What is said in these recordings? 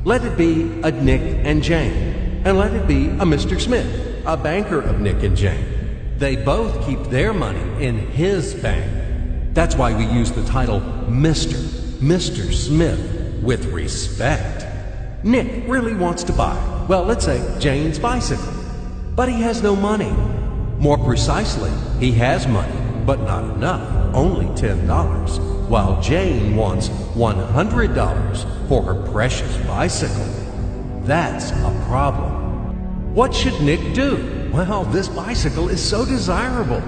Let it be a Nick and Jane, and let it be a Mr. Smith, a banker of Nick and Jane. They both keep their money in his bank. That's why we use the title Mr. Smith with respect. Nick really wants to buy, well, let's say Jane's bicycle, but he has no money. More precisely, he has money, but not enough, only $10, while Jane wants $100 for her precious bicycle. That's a problem. What should Nick do? Well, this bicycle is so desirable.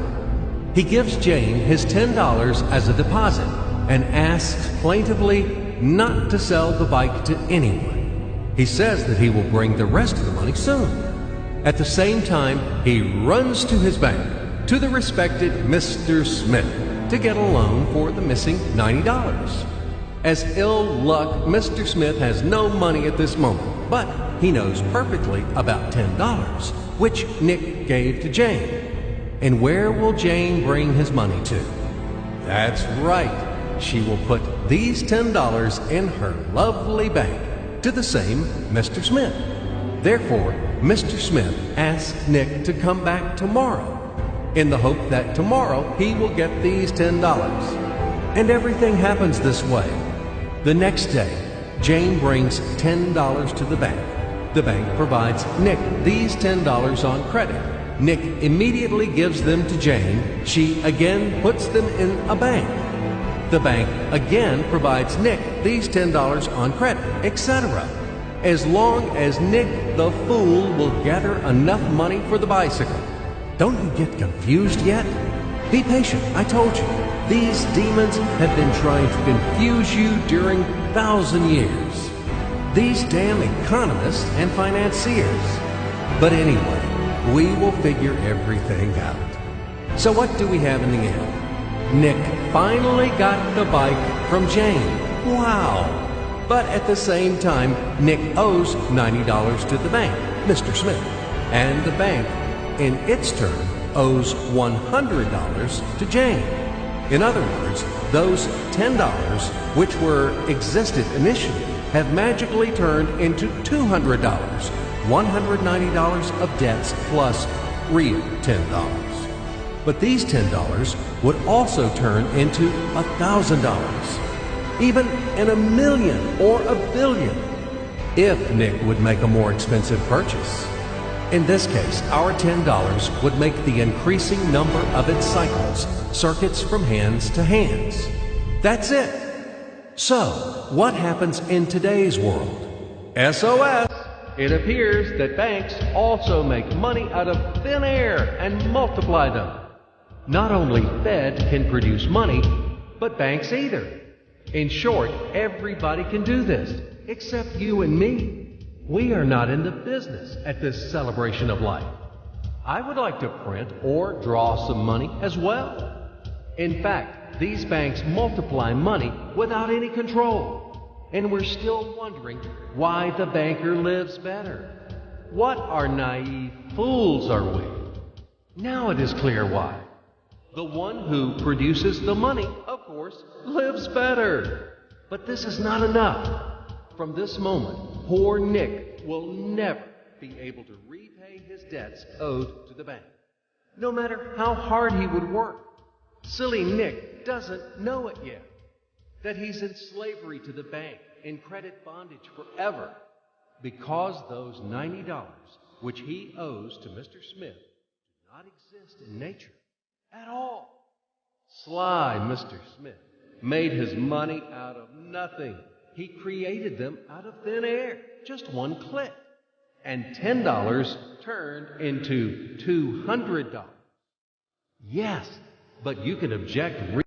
He gives Jane his $10 as a deposit and asks plaintively not to sell the bike to anyone. He says that he will bring the rest of the money soon. At the same time, he runs to his bank, to the respected Mr. Smith, to get a loan for the missing $90. As ill luck, Mr. Smith has no money at this moment, but he knows perfectly about $10, which Nick gave to Jane. And where will Jane bring his money to? That's right, she will put these $10 in her lovely bank, to the same Mr. Smith. Therefore, Mr. Smith asks Nick to come back tomorrow, in the hope that tomorrow he will get these $10. And everything happens this way. The next day, Jane brings $10 to the bank. The bank provides Nick these $10 on credit. Nick immediately gives them to Jane. She again puts them in a bank. The bank again provides Nick these $10 on credit, etc. As long as Nick the fool will gather enough money for the bicycle. Don't you get confused yet? Be patient, I told you. These demons have been trying to confuse you during 1,000 years. These damn economists and financiers. But anyway, we will figure everything out. So what do we have in the end? Nick finally got the bike from Jane. Wow! But at the same time, Nick owes $90 to the bank, Mr. Smith. And the bank, in its turn, owes $100 to Jane. In other words, those $10, which existed initially, have magically turned into $200, $190 of debts plus real $10. But these $10 would also turn into $1,000, even in $1 million or $1 billion, if Nick would make a more expensive purchase. In this case, our $10 would make the increasing number of its cycles, circuits from hands to hands. That's it. So, what happens in today's world? SOS! It appears that banks also make money out of thin air and multiply them. Not only Fed can produce money, but banks either. In short, everybody can do this, except you and me. We are not in the business at this celebration of life. I would like to print or draw some money as well. In fact, these banks multiply money without any control. And we're still wondering why the banker lives better. What are naive fools are we? Now it is clear why. The one who produces the money, of course, lives better. But this is not enough. From this moment, poor Nick will never be able to repay his debts owed to the bank, no matter how hard he would work. Silly Nick doesn't know it yet, that he's in slavery to the bank, in credit bondage forever, because those $90 which he owes to Mr. Smith do not exist in nature at all. Sly Mr. Smith made his money out of nothing. He created them out of thin air, just one click. And $10 turned into $200. Yes, but you can object